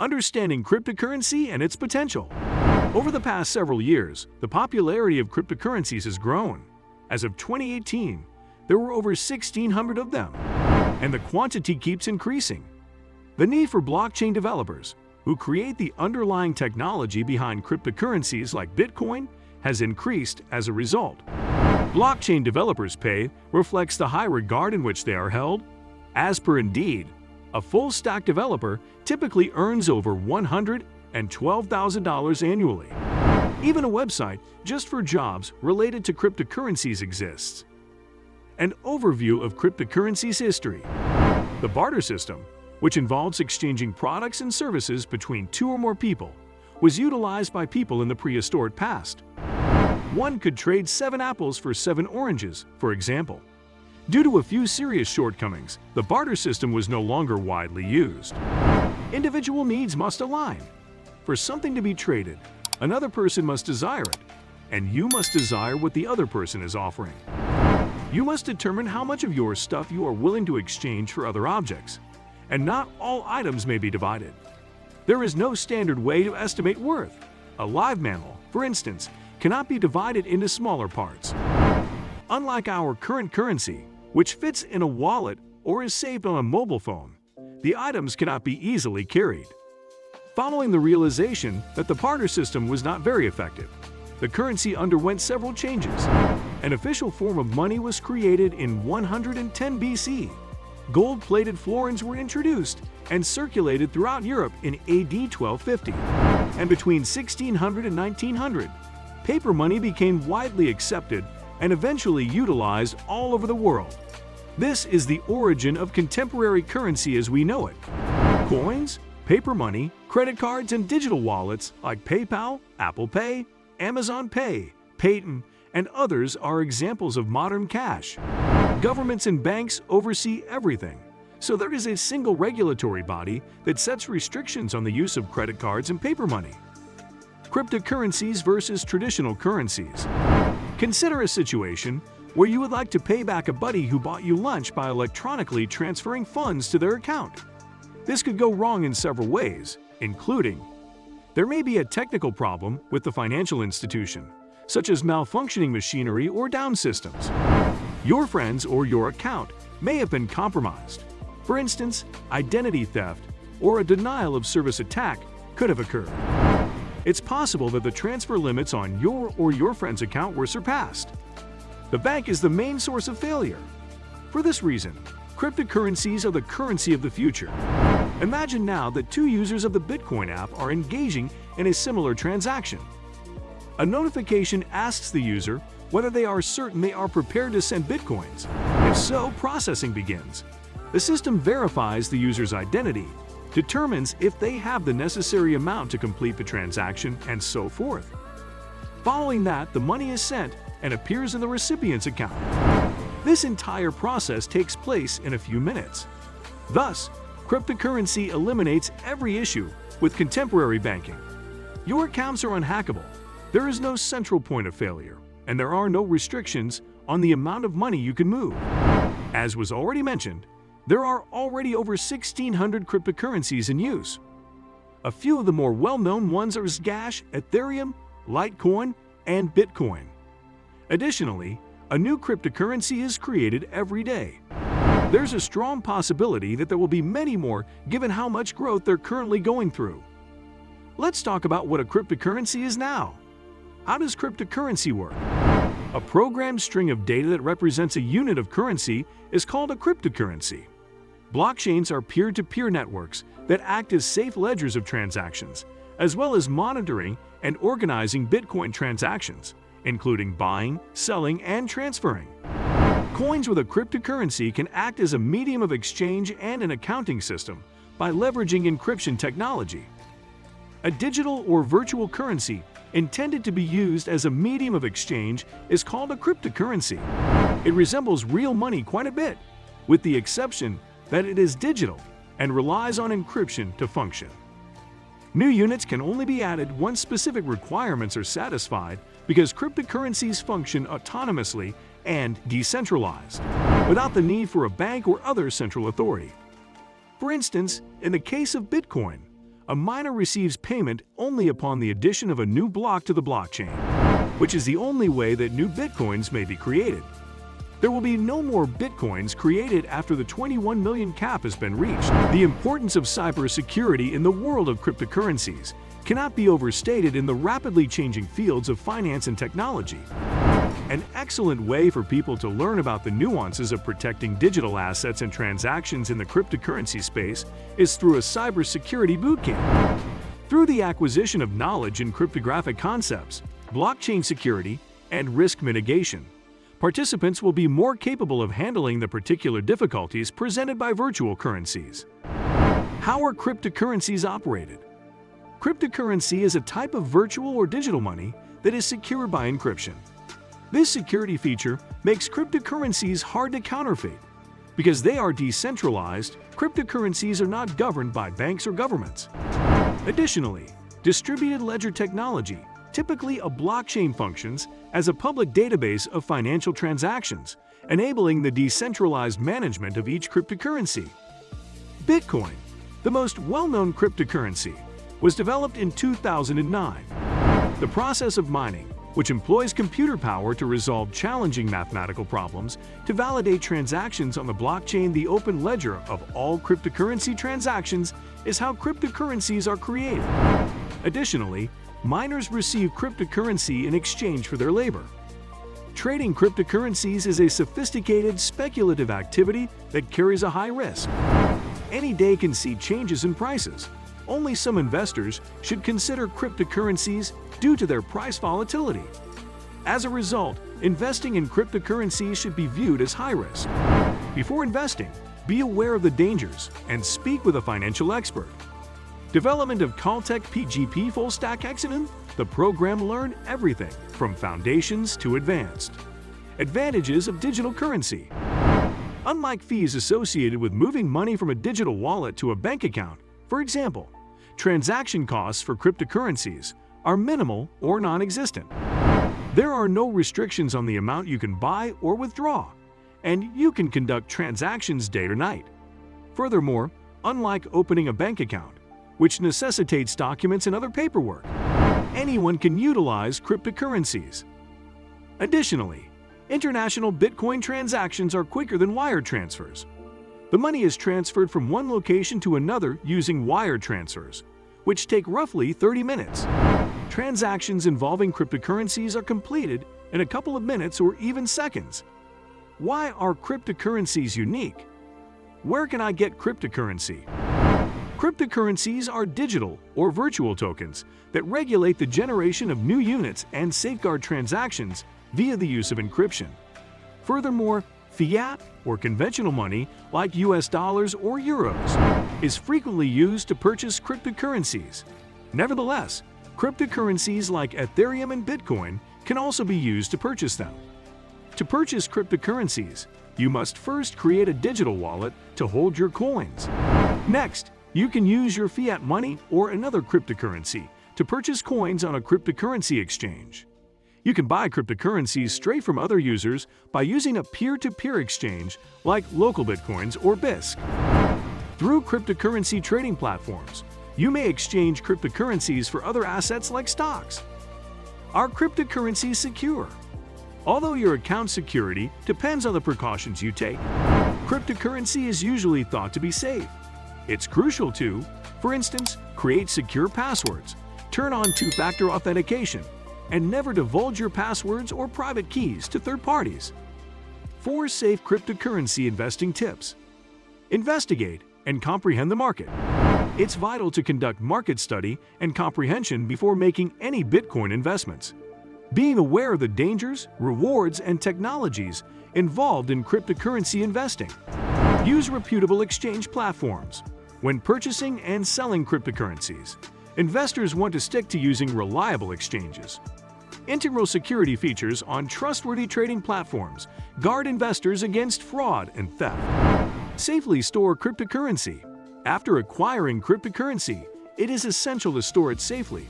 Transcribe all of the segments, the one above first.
Understanding cryptocurrency and its potential. Over the past several years, the popularity of cryptocurrencies has grown. As of 2018, there were over 1,600 of them, and the quantity keeps increasing. The need for blockchain developers, who create the underlying technology behind cryptocurrencies like Bitcoin, has increased as a result. Blockchain developers' pay reflects the high regard in which they are held. As per Indeed, a full-stack developer typically earns over $112,000 annually. Even a website just for jobs related to cryptocurrencies exists. An overview of cryptocurrencies history. The barter system, which involves exchanging products and services between two or more people, was utilized by people in the prehistoric past. One could trade 7 apples for 7 oranges, for example. Due to a few serious shortcomings, the barter system was no longer widely used. Individual needs must align. For something to be traded, another person must desire it, and you must desire what the other person is offering. You must determine how much of your stuff you are willing to exchange for other objects, and not all items may be divided. There is no standard way to estimate worth. A live mammal, for instance, cannot be divided into smaller parts. Unlike our current currency, which fits in a wallet or is saved on a mobile phone, the items cannot be easily carried. Following the realization that the barter system was not very effective, the currency underwent several changes. An official form of money was created in 110 BC. Gold-plated florins were introduced and circulated throughout Europe in AD 1250. And between 1600 and 1900, paper money became widely accepted and eventually utilized all over the world. This is the origin of contemporary currency as we know it. Coins, paper money, credit cards, and digital wallets like PayPal, Apple Pay, Amazon Pay, Payton, and others are examples of modern cash. Governments and banks oversee everything, so there is a single regulatory body that sets restrictions on the use of credit cards and paper money. Cryptocurrencies versus traditional currencies. Consider a situation where you would like to pay back a buddy who bought you lunch by electronically transferring funds to their account. This could go wrong in several ways, including there may be a technical problem with the financial institution, such as malfunctioning machinery or down systems. Your friends or your account may have been compromised. For instance, identity theft or a denial of service attack could have occurred. It's possible that the transfer limits on your or your friend's account were surpassed. The bank is the main source of failure. For this reason, cryptocurrencies are the currency of the future. Imagine now that 2 users of the Bitcoin app are engaging in a similar transaction. A notification asks the user whether they are certain they are prepared to send Bitcoins. If so, processing begins. The system verifies the user's identity, determines if they have the necessary amount to complete the transaction, and so forth. Following that, the money is sent and appears in the recipient's account. This entire process takes place in a few minutes. Thus, cryptocurrency eliminates every issue with contemporary banking. Your accounts are unhackable. There is no central point of failure, and there are no restrictions on the amount of money you can move. As was already mentioned, there are already over 1,600 cryptocurrencies in use. A few of the more well-known ones are Zcash, Ethereum, Litecoin, and Bitcoin. Additionally, a new cryptocurrency is created every day. There's a strong possibility that there will be many more given how much growth they're currently going through. Let's talk about what a cryptocurrency is now. How does cryptocurrency work? A programmed string of data that represents a unit of currency is called a cryptocurrency. Blockchains are peer-to-peer networks that act as safe ledgers of transactions, as well as monitoring and organizing Bitcoin transactions, including buying, selling, and transferring. Coins with a cryptocurrency can act as a medium of exchange and an accounting system by leveraging encryption technology. A digital or virtual currency intended to be used as a medium of exchange is called a cryptocurrency. It resembles real money quite a bit, with the exception that it is digital and relies on encryption to function. New units can only be added once specific requirements are satisfied because cryptocurrencies function autonomously and decentralized, without the need for a bank or other central authority. For instance, in the case of Bitcoin, a miner receives payment only upon the addition of a new block to the blockchain, which is the only way that new bitcoins may be created. There will be no more bitcoins created after the 21 million cap has been reached. The importance of cybersecurity in the world of cryptocurrencies cannot be overstated in the rapidly changing fields of finance and technology. An excellent way for people to learn about the nuances of protecting digital assets and transactions in the cryptocurrency space is through a cybersecurity bootcamp. Through the acquisition of knowledge in cryptographic concepts, blockchain security, and risk mitigation, participants will be more capable of handling the particular difficulties presented by virtual currencies. How are cryptocurrencies operated? Cryptocurrency is a type of virtual or digital money that is secured by encryption. This security feature makes cryptocurrencies hard to counterfeit. Because they are decentralized, cryptocurrencies are not governed by banks or governments. Additionally, distributed ledger technology, typically a blockchain, functions as a public database of financial transactions, enabling the decentralized management of each cryptocurrency. Bitcoin, the most well-known cryptocurrency, was developed in 2009. The process of mining, which employs computer power to resolve challenging mathematical problems to validate transactions on the blockchain, the open ledger of all cryptocurrency transactions, is how cryptocurrencies are created. Additionally, miners receive cryptocurrency in exchange for their labor. Trading cryptocurrencies is a sophisticated, speculative activity that carries a high risk. Any day can see changes in prices. Only some investors should consider cryptocurrencies due to their price volatility. As a result, investing in cryptocurrencies should be viewed as high risk. Before investing, be aware of the dangers and speak with a financial expert. Development of Caltech PGP Full Stack Examen, the program learn everything from foundations to advanced. Advantages of digital currency. Unlike fees associated with moving money from a digital wallet to a bank account, for example, transaction costs for cryptocurrencies are minimal or non-existent. There are no restrictions on the amount you can buy or withdraw, and you can conduct transactions day or night. Furthermore, unlike opening a bank account, which necessitates documents and other paperwork, anyone can utilize cryptocurrencies. Additionally, international Bitcoin transactions are quicker than wire transfers. The money is transferred from one location to another using wire transfers, which take roughly 30 minutes. Transactions involving cryptocurrencies are completed in a couple of minutes or even seconds. Why are cryptocurrencies unique? Where can I get cryptocurrency? Cryptocurrencies are digital or virtual tokens that regulate the generation of new units and safeguard transactions via the use of encryption. Furthermore, fiat or conventional money like US dollars or euros is frequently used to purchase cryptocurrencies. Nevertheless, cryptocurrencies like Ethereum and Bitcoin can also be used to purchase them. To purchase cryptocurrencies, you must first create a digital wallet to hold your coins. Next, you can use your fiat money or another cryptocurrency to purchase coins on a cryptocurrency exchange. You can buy cryptocurrencies straight from other users by using a peer-to-peer exchange like Local Bitcoins or BISC. Through cryptocurrency trading platforms, you may exchange cryptocurrencies for other assets like stocks. Are cryptocurrencies secure? Although your account security depends on the precautions you take, cryptocurrency is usually thought to be safe. It's crucial to, for instance, create secure passwords, turn on two-factor authentication, and never divulge your passwords or private keys to third parties. 4 safe cryptocurrency investing tips. Investigate and comprehend the market. It's vital to conduct market study and comprehension before making any Bitcoin investments. Being aware of the dangers, rewards, and technologies involved in cryptocurrency investing. Use reputable exchange platforms. When purchasing and selling cryptocurrencies, investors want to stick to using reliable exchanges. Integral security features on trustworthy trading platforms guard investors against fraud and theft. Safely store cryptocurrency. After acquiring cryptocurrency, it is essential to store it safely.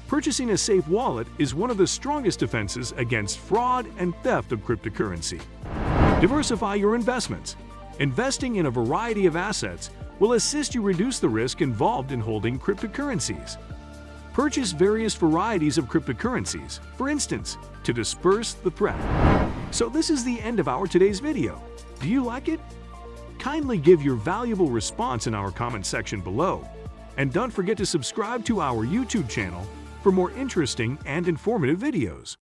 Purchasing a safe wallet is one of the strongest defenses against fraud and theft of cryptocurrency. Diversify your investments. Investing in a variety of assets will assist you reduce the risk involved in holding cryptocurrencies. Purchase various varieties of cryptocurrencies, for instance, to disperse the threat. So this is the end of our today's video. Do you like it? Kindly give your valuable response in our comment section below. And don't forget to subscribe to our YouTube channel for more interesting and informative videos.